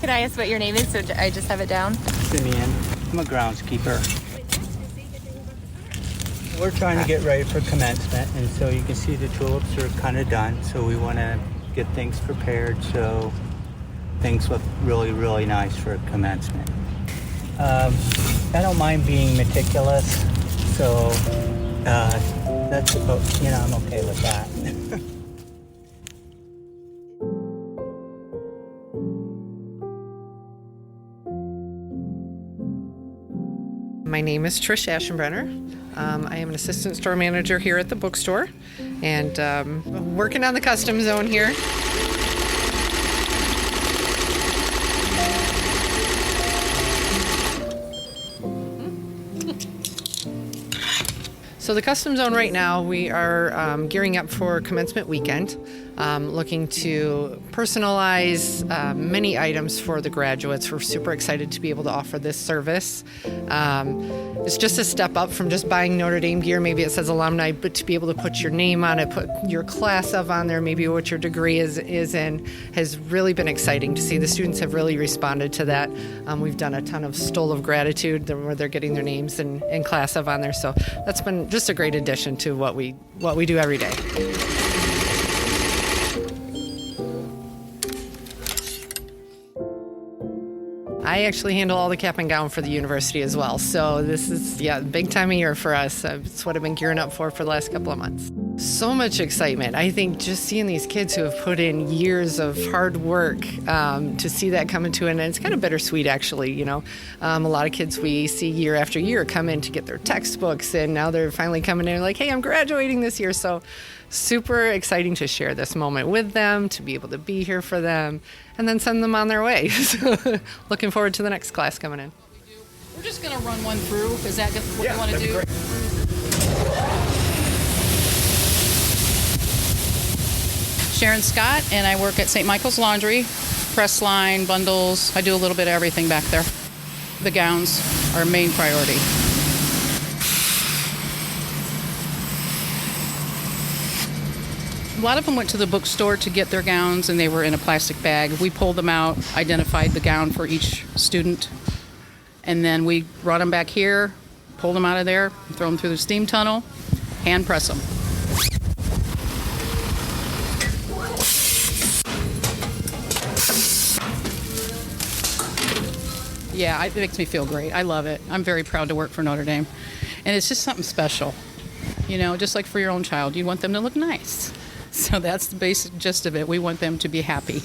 Can I ask what your name is so I just have it down? Simeon. I'm a groundskeeper. We're trying to get ready for commencement, and so you can see the tulips are kind of done, so we want to get things prepared so things look really, really nice for commencement. I don't mind being meticulous, so that's about, I'm okay with that. My name is Trish Aschenbrenner. I am an assistant store manager here at the bookstore, and working on the custom zone here. So the custom zone right now, we are gearing up for commencement weekend, looking to personalize many items for the graduates. We're super excited to be able to offer this service. It's just a step up from just buying Notre Dame gear. Maybe it says alumni, but to be able to put your name on it, put your class of on there, maybe what your degree is in, has really been exciting to see. The students have really responded to that. We've done a ton of Stole of Gratitude where they're getting their names and class of on there. So that's been just a great addition to what we do every day. I actually handle all the cap and gown for the university as well. So this is, big time of year for us. It's what I've been gearing up for the last couple of months. So much excitement. I think just seeing these kids who have put in years of hard work, to see that come into it, and it's kind of bittersweet actually, A lot of kids we see year after year come in to get their textbooks, and now they're finally coming in like, hey, I'm graduating this year. So super exciting to share this moment with them, to be able to be here for them, and then send them on their way. So looking forward to the next class coming in. We're just going to run one through. Is that what you want to do? Great. Sharon Scott, and I work at St. Michael's Laundry, press line, bundles. I do a little bit of everything back there. The gowns are a main priority. A lot of them went to the bookstore to get their gowns, and they were in a plastic bag. We pulled them out, identified the gown for each student, and then we brought them back here, pulled them out of there, throw them through the steam tunnel, hand press them. Yeah, it makes me feel great. I love it. I'm very proud to work for Notre Dame. And it's just something special. Just like for your own child, you want them to look nice. So that's the basic gist of it. We want them to be happy.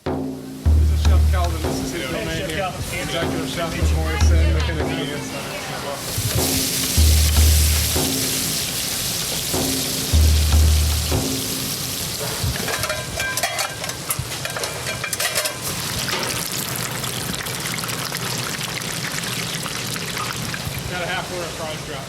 This is Chef Calvin. This is his domain here. Executive Chef Morrison, looking at the got a half order fries drop.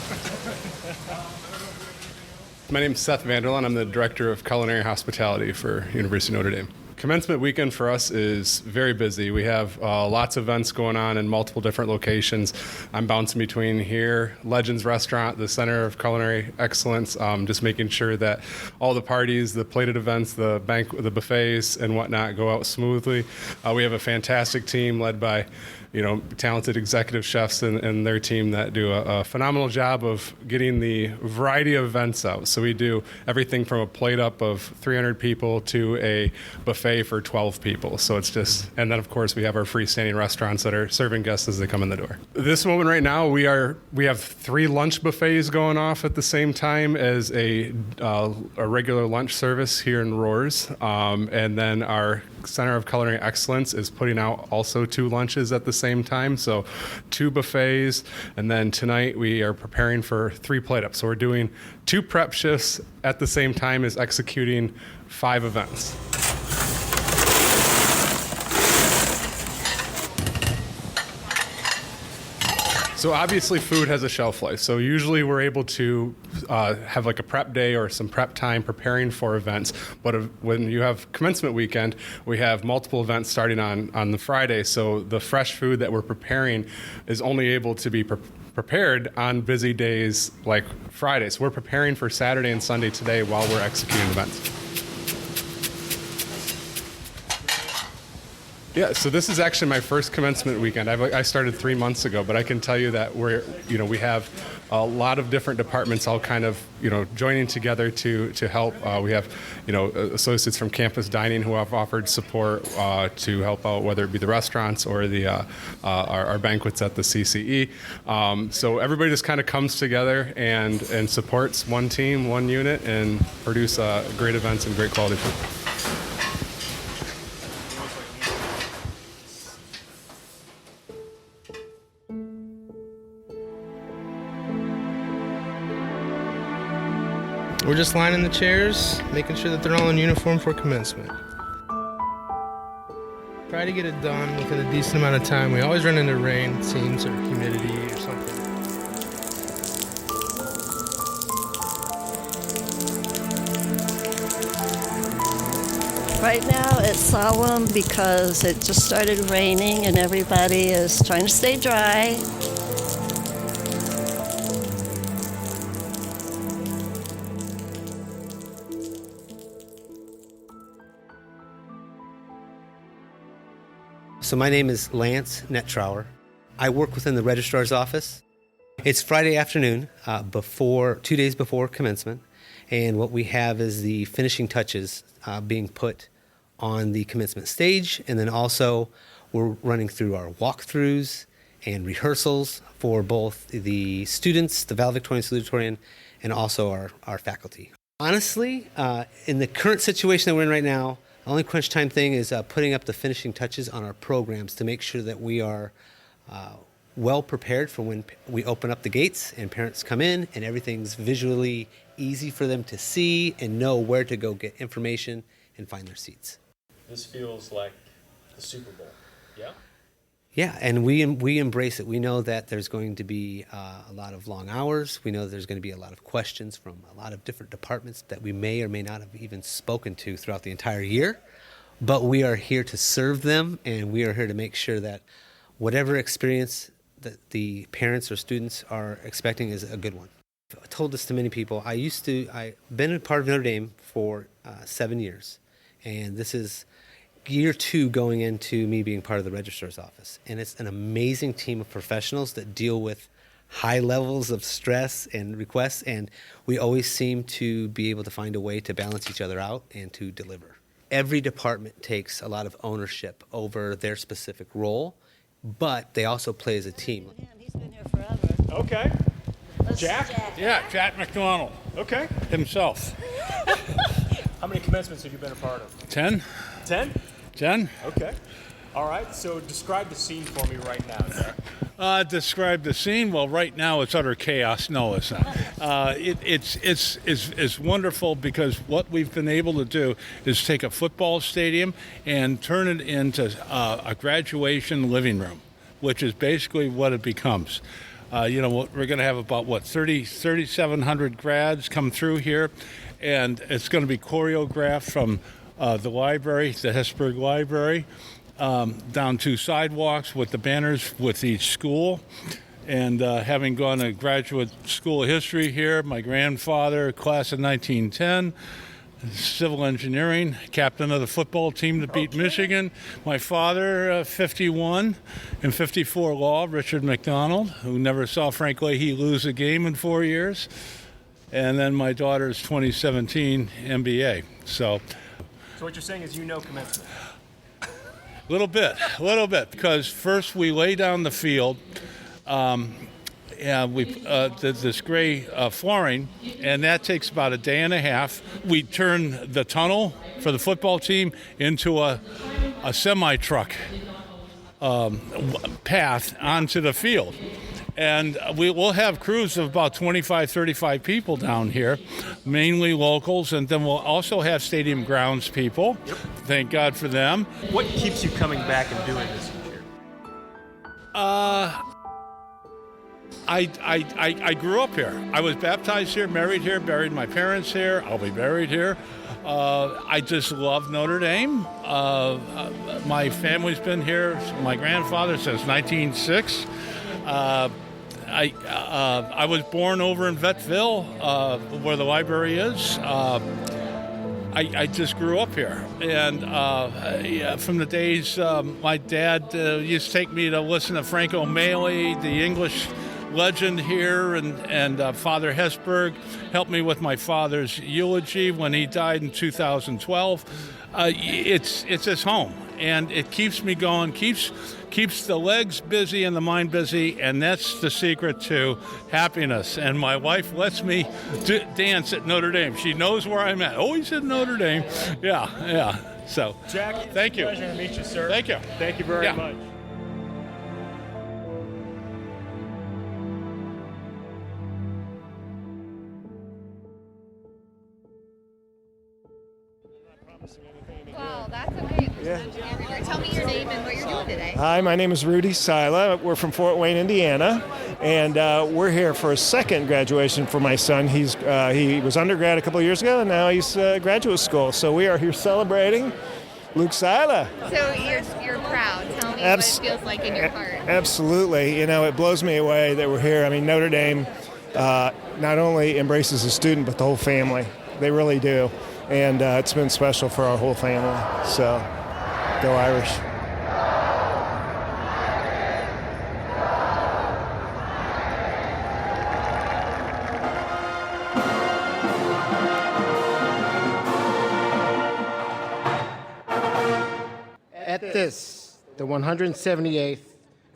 My name is Seth Vanderland. I'm the Director of Culinary Hospitality for University of Notre Dame. Commencement weekend for us is very busy. We have lots of events going on in multiple different locations. I'm bouncing between here, Legends Restaurant, the Center of Culinary Excellence, just making sure that all the parties, the plated events, the buffets and whatnot go out smoothly. We have a fantastic team led by talented executive chefs and their team that do a phenomenal job of getting the variety of events out. So we do everything from a plate up of 300 people to a buffet for 12 people. So it's just, and then of course we have our freestanding restaurants that are serving guests as they come in the door. This moment right now, we have 3 lunch buffets going off at the same time as a regular lunch service here in Roars. And then our Center of Culinary Excellence is putting out also 2 lunches at the same time, so 2 buffets, and then tonight we are preparing for 3 plate ups. So we're doing 2 prep shifts at the same time as executing 5 events. So obviously food has a shelf life. So usually we're able to have like a prep day or some prep time preparing for events. But when you have commencement weekend, we have multiple events starting on the Friday. So the fresh food that we're preparing is only able to be prepared on busy days like Friday. So we're preparing for Saturday and Sunday today while we're executing events. Yeah, so this is actually my first commencement weekend. I started 3 months ago, but I can tell you that we have a lot of different departments all kind of, joining together to help. We have, associates from campus dining who have offered support to help out, whether it be the restaurants or the our banquets at the CCE. So everybody just kind of comes together and supports one team, one unit, and produce great events and great quality food. We're just lining the chairs, making sure that they're all in uniform for commencement. Try to get it done within a decent amount of time. We always run into rain, it seems, or humidity or something. Right now it's solemn because it just started raining and everybody is trying to stay dry. So my name is Lance Nettrauer. I work within the registrar's office. It's Friday afternoon, 2 days before commencement, and what we have is the finishing touches being put on the commencement stage, and then also we're running through our walkthroughs and rehearsals for both the students, the valedictorian, salutatorian, and also our faculty. Honestly, in the current situation that we're in right now, the only crunch time thing is putting up the finishing touches on our programs to make sure that we are well prepared for when we open up the gates and parents come in and everything's visually easy for them to see and know where to go get information and find their seats. This feels like the Super Bowl, yeah? Yeah, and we embrace it. We know that there's going to be a lot of long hours. We know there's going to be a lot of questions from a lot of different departments that we may or may not have even spoken to throughout the entire year. But we are here to serve them, and we are here to make sure that whatever experience that the parents or students are expecting is a good one. I told this to many people. I've been a part of Notre Dame for 7 years, and this is year 2 going into me being part of the registrar's office. And it's an amazing team of professionals that deal with high levels of stress and requests, and we always seem to be able to find a way to balance each other out and to deliver. Every department takes a lot of ownership over their specific role, but they also play as a team. Man, he's been here forever. Okay. Let's Jack? Yeah, Jack McDonald Okay. himself. How many commencements have you been a part of? 10? 10? 10? Okay. All right, so describe the scene for me right now, Jack. Describe the scene. Well, right now it's utter chaos. No, it's not. It's wonderful because what we've been able to do is take a football stadium and turn it into a graduation living room, which is basically what it becomes. We're going to have about 3,700 grads come through here, and it's going to be choreographed from the library, the Hesburgh Library, down 2 sidewalks with the banners with each school. And having gone to graduate school of history here, my grandfather, class of 1910, civil engineering, captain of the football team that beat Michigan. My father, 51 and 54 law, Richard McDonald, who never saw Frank Leahy lose a game in 4 years. And then my daughter's 2017 MBA. So what you're saying is commencement. a little bit, because first we lay down the field, and we did this gray flooring, and that takes about a day and a half. We turn the tunnel for the football team into a semi-truck path onto the field. And we will have crews of about 25, 35 people down here, mainly locals, and then we'll also have stadium grounds people. Yep. Thank God for them. What keeps you coming back and doing this each year? I grew up here. I was baptized here, married here, buried my parents here. I'll be buried here. I just love Notre Dame. My family's been here, my grandfather, since 1906. I was born over in Vettville, where the library is. I just grew up here. And from the days my dad used to take me to listen to Frank O'Malley, the English legend here, and Father Hesburgh helped me with my father's eulogy when he died in 2012. It's his home, and it keeps me going, keeps the legs busy and the mind busy, and that's the secret to happiness. And my wife lets me dance at Notre Dame. She knows where I'm at. Always at Notre Dame. Yeah. So, Jack, thank you. Pleasure to meet you, sir. Thank you. Thank you very much. Wow, that's okay. Tell me your name and what you're doing today. Hi, my name is Rudy Sila. We're from Fort Wayne, Indiana, and we're here for a second graduation for my son. He was undergrad a couple of years ago, and now he's graduate school. So we are here celebrating Luke Sila. So you're proud. Tell me what it feels like in your heart. Absolutely. It blows me away that we're here. I mean, Notre Dame not only embraces the student, but the whole family. They really do. And it's been special for our whole family. So, go Irish. At this, the 178th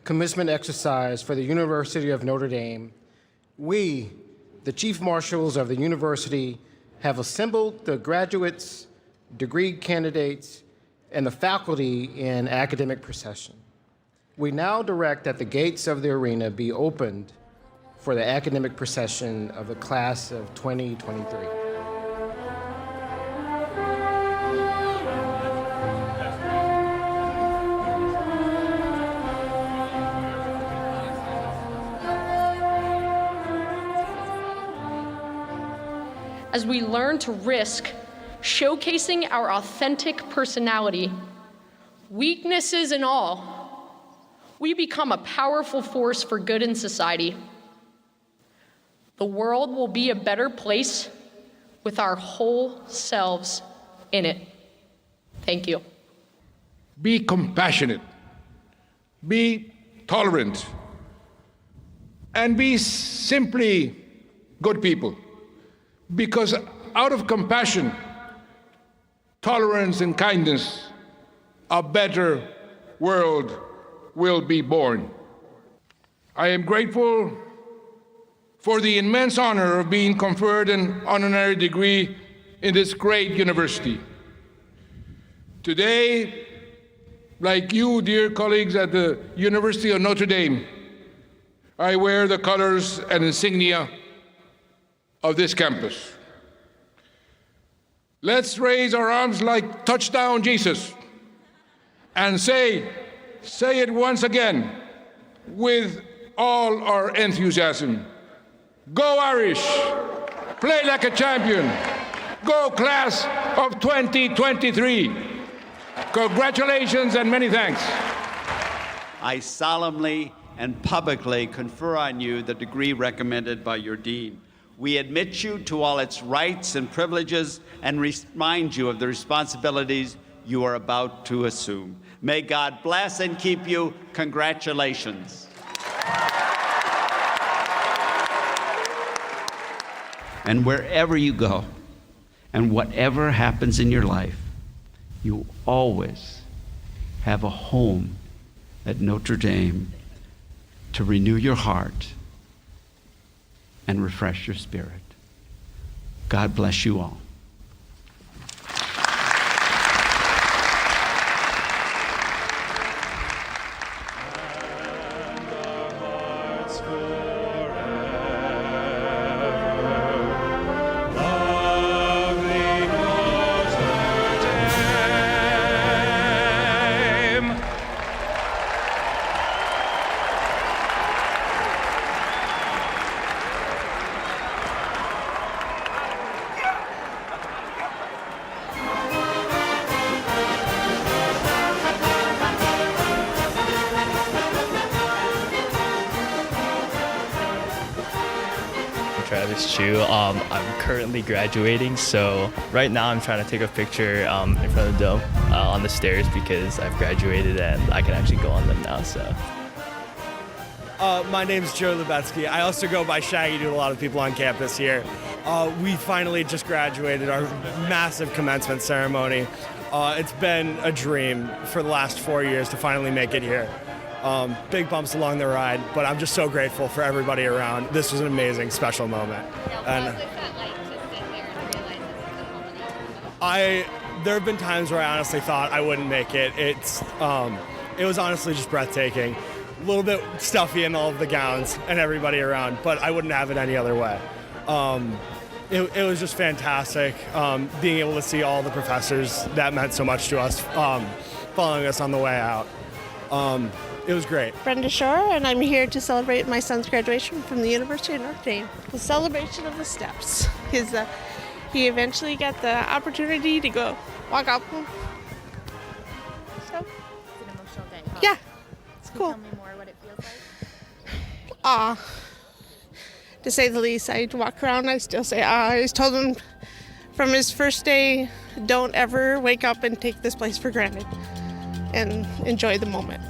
commencement exercise for the University of Notre Dame, we, the Chief Marshals of the University, have assembled the graduates, degree candidates, and the faculty in academic procession. We now direct that the gates of the arena be opened for the academic procession of the class of 2023. As we learn to risk showcasing our authentic personality, weaknesses and all, we become a powerful force for good in society. The world will be a better place with our whole selves in it. Thank you. Be compassionate, be tolerant, and be simply good people. Because out of compassion, tolerance, and kindness, a better world will be born. I am grateful for the immense honor of being conferred an honorary degree in this great university. Today, like you, dear colleagues at the University of Notre Dame, I wear the colors and insignia of this campus. Let's raise our arms like touchdown Jesus and say it once again with all our enthusiasm. Go Irish, play like a champion, go class of 2023. Congratulations and many thanks. I solemnly and publicly confer on you the degree recommended by your dean. We admit you to all its rights and privileges and remind you of the responsibilities you are about to assume. May God bless and keep you. Congratulations. And wherever you go and whatever happens in your life, you always have a home at Notre Dame to renew your heart and refresh your spirit. God bless you all. is Chu. I'm currently graduating, so right now I'm trying to take a picture in front of the dome on the stairs because I've graduated and I can actually go on them now. So. My name's Joe Lubetsky. I also go by Shaggy to a lot of people on campus here. We finally just graduated our massive commencement ceremony. It's been a dream for the last 4 years to finally make it here. Big bumps along the ride, but I'm just so grateful for everybody around. This was an amazing, special moment. And there have been times where I honestly thought I wouldn't make it. It was honestly just breathtaking. A little bit stuffy in all of the gowns and everybody around, but I wouldn't have it any other way. It was just fantastic being able to see all the professors that meant so much to us following us on the way out. It was great. Brenda Shore, and I'm here to celebrate my son's graduation from the University of Notre Dame. The celebration of the steps. He eventually got the opportunity to go walk up. So, It's an emotional day, huh? yeah, it's Can cool. you tell me more what it feels like? To say the least. I walk around, I still say I told him from his first day, don't ever wake up and take this place for granted and enjoy the moment.